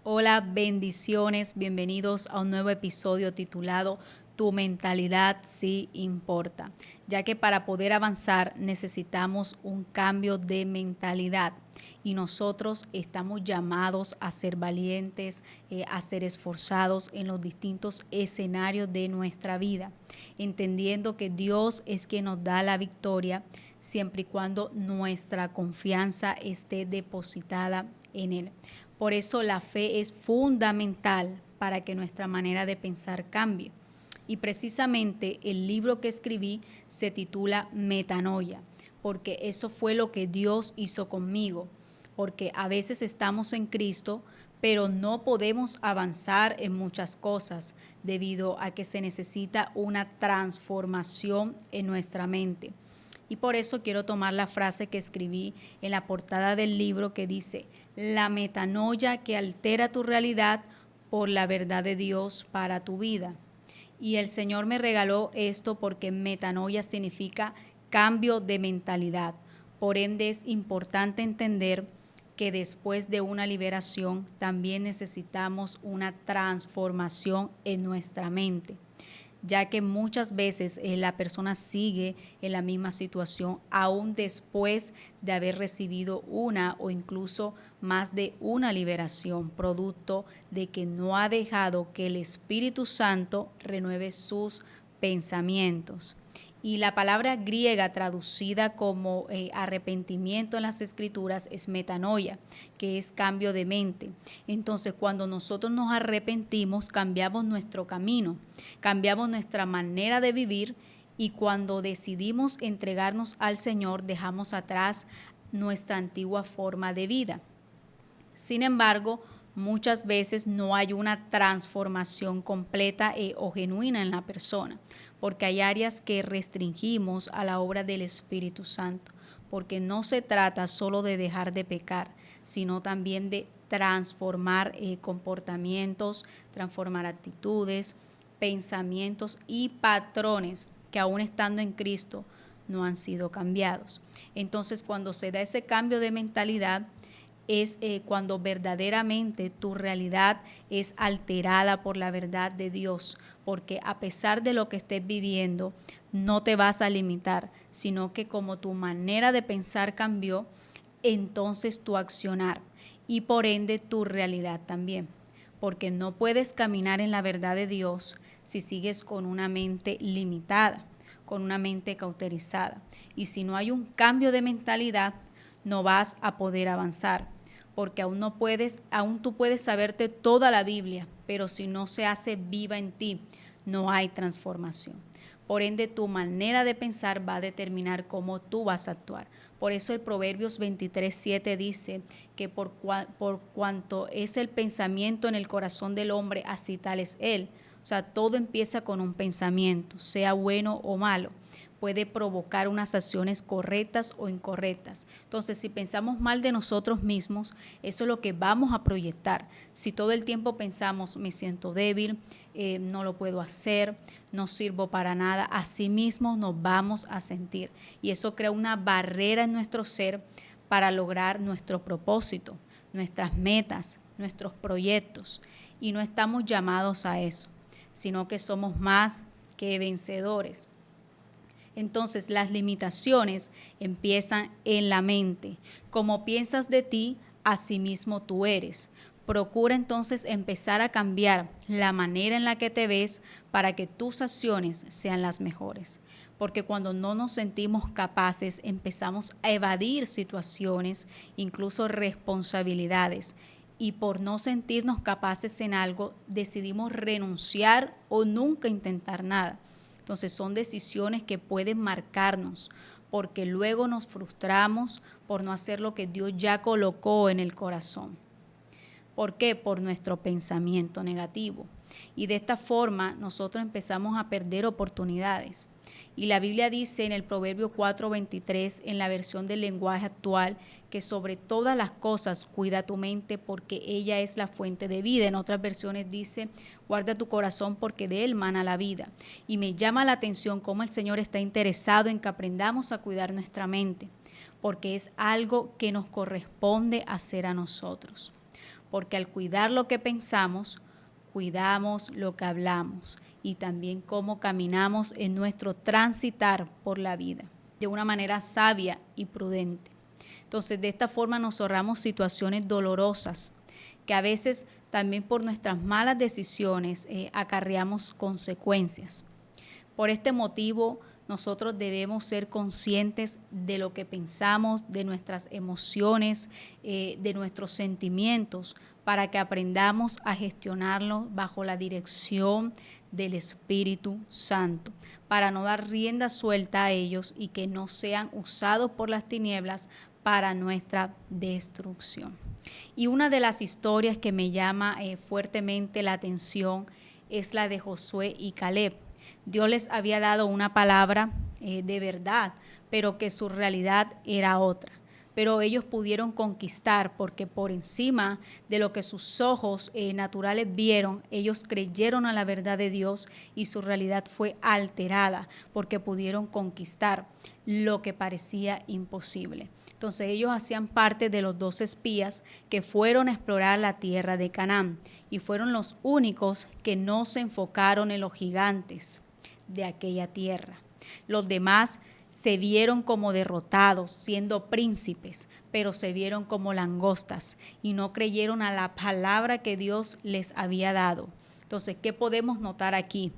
Hola, bendiciones, bienvenidos a un nuevo episodio titulado Tu mentalidad sí importa, ya que para poder avanzar necesitamos un cambio de mentalidad y nosotros estamos llamados a ser valientes, a ser esforzados en los distintos escenarios de nuestra vida, entendiendo que Dios es quien nos da la victoria siempre y cuando nuestra confianza esté depositada en Él. Por eso la fe es fundamental para que nuestra manera de pensar cambie. Y precisamente el libro que escribí se titula Metanoia, porque eso fue lo que Dios hizo conmigo. Porque a veces estamos en Cristo, pero no podemos avanzar en muchas cosas debido a que se necesita una transformación en nuestra mente. Y por eso quiero tomar la frase que escribí en la portada del libro que dice: la metanoia que altera tu realidad por la verdad de Dios para tu vida. Y el Señor me regaló esto porque metanoia significa cambio de mentalidad. Por ende es importante entender que después de una liberación también necesitamos una transformación en nuestra mente, ya que muchas veces la persona sigue en la misma situación aún después de haber recibido una o incluso más de una liberación, producto de que no ha dejado que el Espíritu Santo renueve sus pensamientos. Y la palabra griega traducida como arrepentimiento en las escrituras es metanoia, que es cambio de mente. Entonces, cuando nosotros nos arrepentimos, cambiamos nuestro camino, cambiamos nuestra manera de vivir, y cuando decidimos entregarnos al Señor, dejamos atrás nuestra antigua forma de vida. Sin embargo, muchas veces no hay una transformación completa o genuina en la persona, porque hay áreas que restringimos a la obra del Espíritu Santo, porque no se trata solo de dejar de pecar, sino también de transformar comportamientos, transformar actitudes, pensamientos y patrones que aún estando en Cristo no han sido cambiados. Entonces, cuando se da ese cambio de mentalidad, es cuando verdaderamente tu realidad es alterada por la verdad de Dios, porque a pesar de lo que estés viviendo, no te vas a limitar, sino que como tu manera de pensar cambió, entonces tu accionar y por ende tu realidad también, porque no puedes caminar en la verdad de Dios si sigues con una mente limitada, con una mente cauterizada. Y si no hay un cambio de mentalidad, no vas a poder avanzar, porque aún tú puedes saberte toda la Biblia, pero si no se hace viva en ti, no hay transformación. Por ende, tu manera de pensar va a determinar cómo tú vas a actuar. Por eso el Proverbios 23:7 dice que por cuanto es el pensamiento en el corazón del hombre, así tal es él. O sea, todo empieza con un pensamiento, sea bueno o malo. Puede provocar unas acciones correctas o incorrectas. Entonces, si pensamos mal de nosotros mismos, eso es lo que vamos a proyectar. Si todo el tiempo pensamos, me siento débil, no lo puedo hacer, no sirvo para nada, así mismo nos vamos a sentir. Y eso crea una barrera en nuestro ser para lograr nuestro propósito, nuestras metas, nuestros proyectos. Y no estamos llamados a eso, sino que somos más que vencedores. Entonces las limitaciones empiezan en la mente. Como piensas de ti, así mismo tú eres. Procura entonces empezar a cambiar la manera en la que te ves para que tus acciones sean las mejores. Porque cuando no nos sentimos capaces, empezamos a evadir situaciones, incluso responsabilidades. Y por no sentirnos capaces en algo, decidimos renunciar o nunca intentar nada. Entonces son decisiones que pueden marcarnos, porque luego nos frustramos por no hacer lo que Dios ya colocó en el corazón. ¿Por qué? Por nuestro pensamiento negativo. Y de esta forma nosotros empezamos a perder oportunidades. Y la Biblia dice en el Proverbio 4:23, en la versión del lenguaje actual, que sobre todas las cosas cuida tu mente porque ella es la fuente de vida. En otras versiones dice, guarda tu corazón porque de él mana la vida. Y me llama la atención cómo el Señor está interesado en que aprendamos a cuidar nuestra mente, porque es algo que nos corresponde hacer a nosotros. porque al cuidar lo que pensamos, cuidamos lo que hablamos y también cómo caminamos en nuestro transitar por la vida, de una manera sabia y prudente. Entonces, de esta forma nos ahorramos situaciones dolorosas, que a veces también por nuestras malas decisiones acarreamos consecuencias. Por este motivo, nosotros debemos ser conscientes de lo que pensamos, de nuestras emociones, de nuestros sentimientos, para que aprendamos a gestionarlos bajo la dirección del Espíritu Santo, para no dar rienda suelta a ellos y que no sean usados por las tinieblas para nuestra destrucción. Y una de las historias que me llama fuertemente la atención es la de Josué y Caleb. Dios les había dado una palabra de verdad, pero que su realidad era otra. Pero ellos pudieron conquistar porque por encima de lo que sus ojos naturales vieron, ellos creyeron a la verdad de Dios y su realidad fue alterada porque pudieron conquistar lo que parecía imposible. Entonces ellos hacían parte de los 12 espías que fueron a explorar la tierra de Canaán y fueron los únicos que no se enfocaron en los gigantes de aquella tierra. Los demás se vieron como derrotados, siendo príncipes, pero se vieron como langostas y no creyeron a la palabra que Dios les había dado. Entonces, ¿qué podemos notar aquí?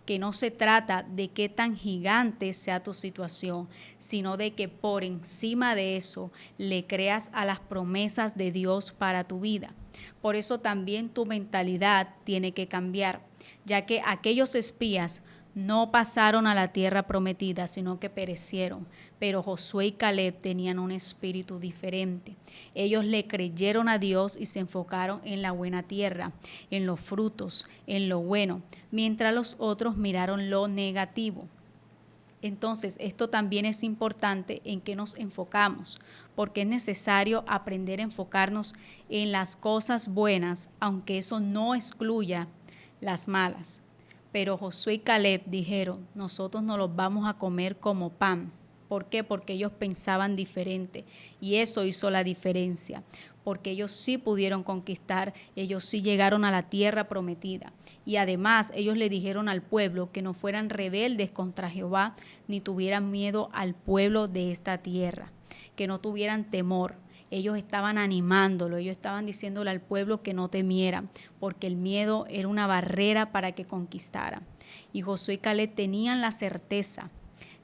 Que no se trata de qué tan gigante sea tu situación, sino de que por encima de eso le creas a las promesas de Dios para tu vida. Por eso también tu mentalidad tiene que cambiar, ya que aquellos espías no pasaron a la tierra prometida, sino que perecieron. Pero Josué y Caleb tenían un espíritu diferente. Ellos le creyeron a Dios y se enfocaron en la buena tierra, en los frutos, en lo bueno, mientras los otros miraron lo negativo. Entonces, esto también es importante en qué nos enfocamos, porque es necesario aprender a enfocarnos en las cosas buenas, aunque eso no excluya las malas. Pero Josué y Caleb dijeron, nosotros no los vamos a comer como pan. ¿Por qué? Porque ellos pensaban diferente y eso hizo la diferencia, porque ellos sí pudieron conquistar, ellos sí llegaron a la tierra prometida. Y además ellos le dijeron al pueblo que no fueran rebeldes contra Jehová, ni tuvieran miedo al pueblo de esta tierra, que no tuvieran temor. Ellos estaban animándolo, ellos estaban diciéndole al pueblo que no temieran, porque el miedo era una barrera para que conquistara. Y Josué y Caleb tenían la certeza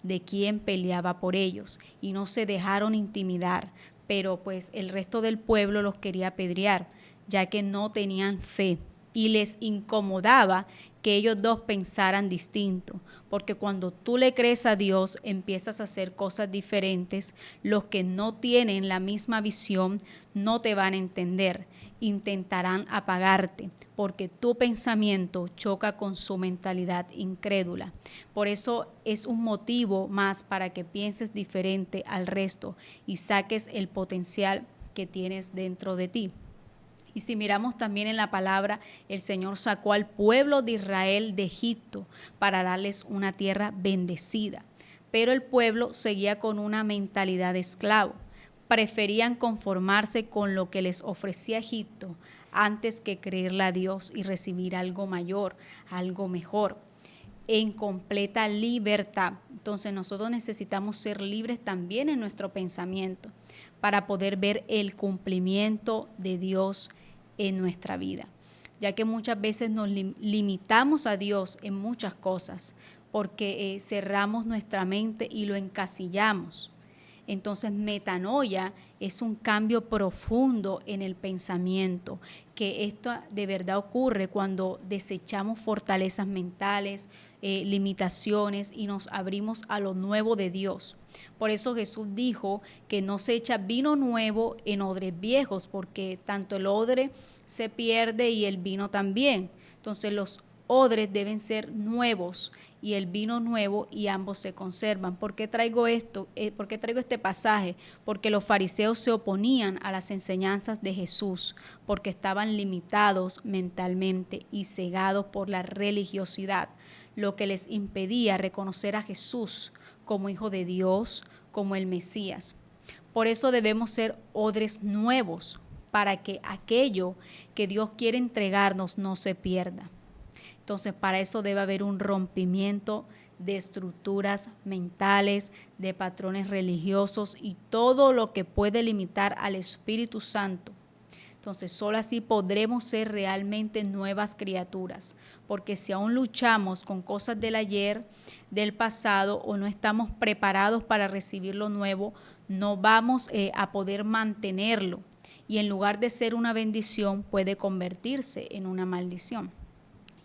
de quién peleaba por ellos y no se dejaron intimidar, pero pues el resto del pueblo los quería apedrear, ya que no tenían fe y les incomodaba que ellos dos pensaran distinto, porque cuando tú le crees a Dios empiezas a hacer cosas diferentes. Los que no tienen la misma visión no te van a entender, intentarán apagarte, porque tu pensamiento choca con su mentalidad incrédula. Por eso es un motivo más para que pienses diferente al resto y saques el potencial que tienes dentro de ti. Y si miramos también en la palabra, el Señor sacó al pueblo de Israel de Egipto para darles una tierra bendecida. Pero el pueblo seguía con una mentalidad de esclavo. Preferían conformarse con lo que les ofrecía Egipto antes que creerle a Dios y recibir algo mayor, algo mejor, en completa libertad. Entonces nosotros necesitamos ser libres también en nuestro pensamiento para poder ver el cumplimiento de Dios en nuestra vida, ya que muchas veces nos limitamos a Dios en muchas cosas porque cerramos nuestra mente y lo encasillamos. Entonces, metanoia es un cambio profundo en el pensamiento, que esto de verdad ocurre cuando desechamos fortalezas mentales, limitaciones y nos abrimos a lo nuevo de Dios. Por eso Jesús dijo que no se echa vino nuevo en odres viejos, porque tanto el odre se pierde y el vino también. Entonces los odres deben ser nuevos y el vino nuevo, y ambos se conservan. ¿Por qué traigo esto? ¿Por qué traigo este pasaje? Porque los fariseos se oponían a las enseñanzas de Jesús, porque estaban limitados mentalmente y cegados por la religiosidad, lo que les impedía reconocer a Jesús como Hijo de Dios, como el Mesías. Por eso debemos ser odres nuevos, para que aquello que Dios quiere entregarnos no se pierda. Entonces, para eso debe haber un rompimiento de estructuras mentales, de patrones religiosos y todo lo que puede limitar al Espíritu Santo. Entonces, solo así podremos ser realmente nuevas criaturas, porque si aún luchamos con cosas del ayer, del pasado, o no estamos preparados para recibir lo nuevo, no vamos a poder mantenerlo, y en lugar de ser una bendición, puede convertirse en una maldición.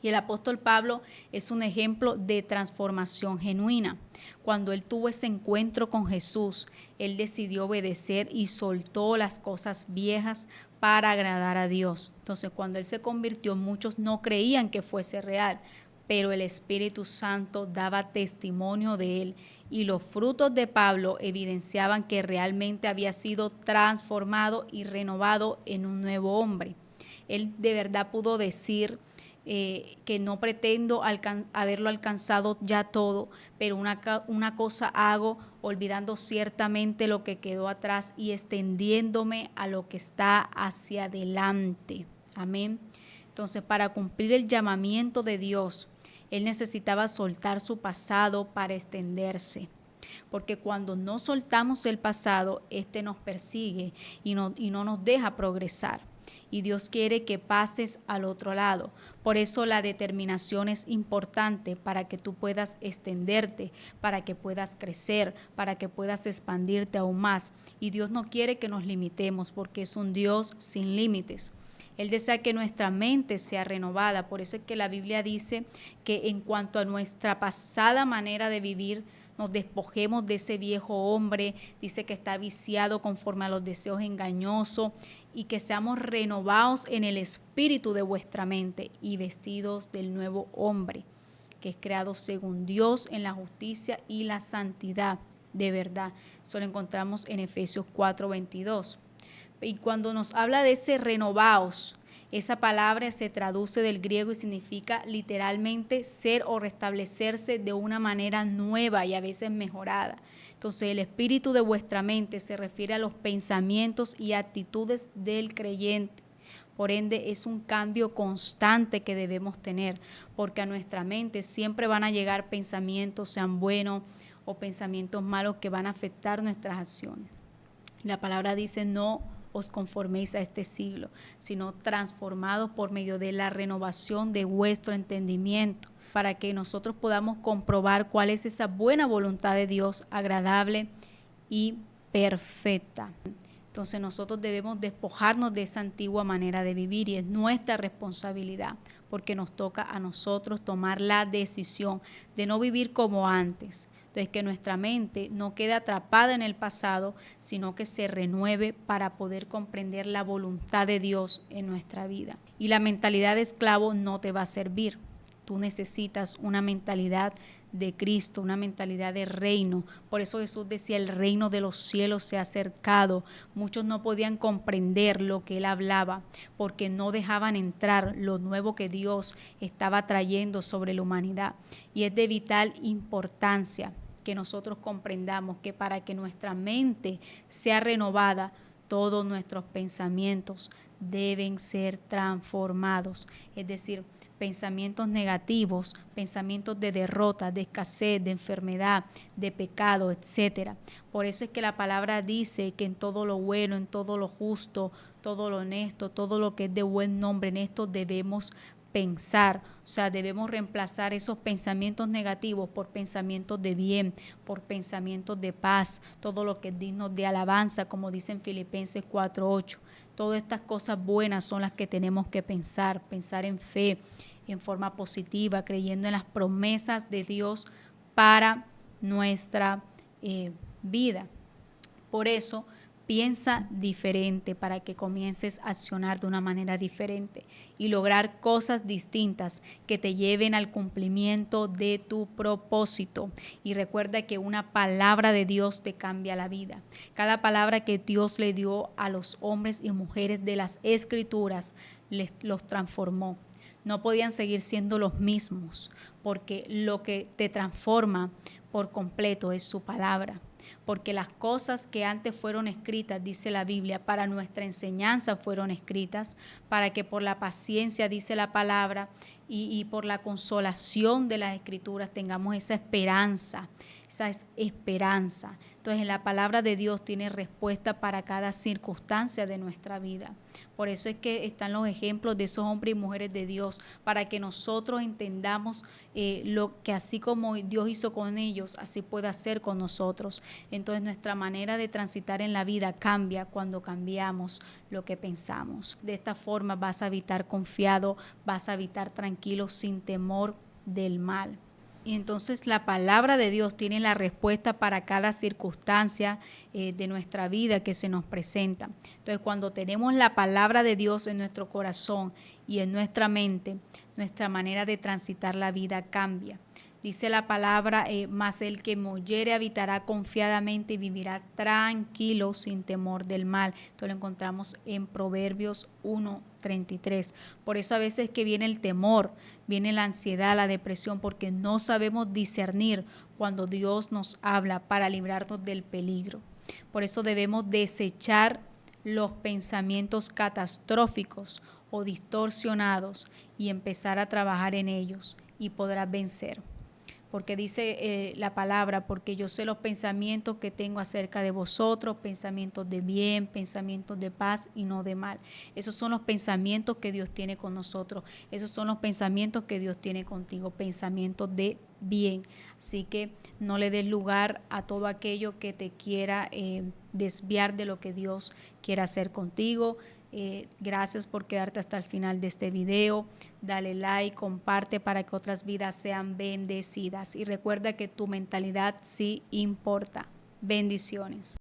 Y el apóstol Pablo es un ejemplo de transformación genuina. Cuando él tuvo ese encuentro con Jesús, él decidió obedecer y soltó las cosas viejas para agradar a Dios. Entonces, cuando él se convirtió, muchos no creían que fuese real, pero el Espíritu Santo daba testimonio de él, y los frutos de Pablo evidenciaban que realmente había sido transformado y renovado en un nuevo hombre. Él de verdad pudo decir que no pretendo haberlo alcanzado ya todo, pero una cosa hago, olvidando ciertamente lo que quedó atrás y extendiéndome a lo que está hacia adelante. Amén. Entonces, para cumplir el llamamiento de Dios, él necesitaba soltar su pasado para extenderse. Porque cuando no soltamos el pasado, este nos persigue y no nos deja progresar. Y Dios quiere que pases al otro lado. Por eso la determinación es importante, para que tú puedas extenderte, para que puedas crecer, para que puedas expandirte aún más. Y Dios no quiere que nos limitemos, porque es un Dios sin límites. Él desea que nuestra mente sea renovada. Por eso es que la Biblia dice que en cuanto a nuestra pasada manera de vivir, nos despojemos de ese viejo hombre, dice que está viciado conforme a los deseos engañosos, y que seamos renovados en el espíritu de vuestra mente y vestidos del nuevo hombre, que es creado según Dios en la justicia y la santidad de verdad. Eso lo encontramos en Efesios 4:22. Y cuando nos habla de ese renovaos, esa palabra se traduce del griego y significa literalmente ser o restablecerse de una manera nueva y a veces mejorada. Entonces, el espíritu de vuestra mente se refiere a los pensamientos y actitudes del creyente. Por ende, es un cambio constante que debemos tener, porque a nuestra mente siempre van a llegar pensamientos, sean buenos o pensamientos malos, que van a afectar nuestras acciones. La palabra dice: no os conforméis a este siglo, sino transformados por medio de la renovación de vuestro entendimiento, para que nosotros podamos comprobar cuál es esa buena voluntad de Dios, agradable y perfecta. Entonces nosotros debemos despojarnos de esa antigua manera de vivir, y es nuestra responsabilidad, porque nos toca a nosotros tomar la decisión de no vivir como antes. Entonces, que nuestra mente no quede atrapada en el pasado, sino que se renueve para poder comprender la voluntad de Dios en nuestra vida. Y la mentalidad de esclavo no te va a servir. Tú necesitas una mentalidad de Cristo, una mentalidad de reino. Por eso Jesús decía: el reino de los cielos se ha acercado. Muchos no podían comprender lo que él hablaba, porque no dejaban entrar lo nuevo que Dios estaba trayendo sobre la humanidad. Y es de vital importancia que nosotros comprendamos que para que nuestra mente sea renovada, todos nuestros pensamientos deben ser transformados. Es decir, pensamientos negativos, pensamientos de derrota, de escasez, de enfermedad, de pecado, etcétera. Por eso es que la palabra dice que en todo lo bueno, en todo lo justo, todo lo honesto, todo lo que es de buen nombre, en esto debemos pensar. O sea, debemos reemplazar esos pensamientos negativos por pensamientos de bien, por pensamientos de paz, todo lo que es digno de alabanza, como dice en Filipenses 4:8. Todas estas cosas buenas son las que tenemos que pensar en fe, en forma positiva, creyendo en las promesas de Dios para nuestra vida. Por eso, piensa diferente, para que comiences a accionar de una manera diferente y lograr cosas distintas que te lleven al cumplimiento de tu propósito. Y recuerda que una palabra de Dios te cambia la vida. Cada palabra que Dios le dio a los hombres y mujeres de las Escrituras los transformó. No podían seguir siendo los mismos, porque lo que te transforma por completo es su palabra. porque las cosas que antes fueron escritas, dice la Biblia, para nuestra enseñanza fueron escritas, para que por la paciencia, dice la palabra, y por la consolación de las Escrituras tengamos esa esperanza, esa es esperanza. Entonces la palabra de Dios tiene respuesta para cada circunstancia de nuestra vida. Por eso es que están los ejemplos de esos hombres y mujeres de Dios, para que nosotros entendamos lo que así como Dios hizo con ellos, así puede hacer con nosotros. Entonces nuestra manera de transitar en la vida cambia cuando cambiamos lo que pensamos. De esta forma vas a habitar confiado, vas a habitar tranquilo, sin temor del mal. Y entonces la palabra de Dios tiene la respuesta para cada circunstancia de nuestra vida que se nos presenta. Entonces cuando tenemos la palabra de Dios en nuestro corazón y en nuestra mente, nuestra manera de transitar la vida cambia. Dice la palabra, mas el que me oyere habitará confiadamente y vivirá tranquilo sin temor del mal. Esto lo encontramos en Proverbios 1:33. Por eso a veces que viene el temor, viene la ansiedad, la depresión, porque no sabemos discernir cuando Dios nos habla para librarnos del peligro. Por eso debemos desechar los pensamientos catastróficos o distorsionados y empezar a trabajar en ellos y podrás vencer. Porque dice la palabra, porque yo sé los pensamientos que tengo acerca de vosotros, pensamientos de bien, pensamientos de paz y no de mal. Esos son los pensamientos que Dios tiene con nosotros, esos son los pensamientos que Dios tiene contigo, pensamientos de bien. Así que no le des lugar a todo aquello que te quiera desviar de lo que Dios quiera hacer contigo. Gracias por quedarte hasta el final de este video. Dale like, comparte para que otras vidas sean bendecidas. Y recuerda que tu mentalidad sí importa. Bendiciones.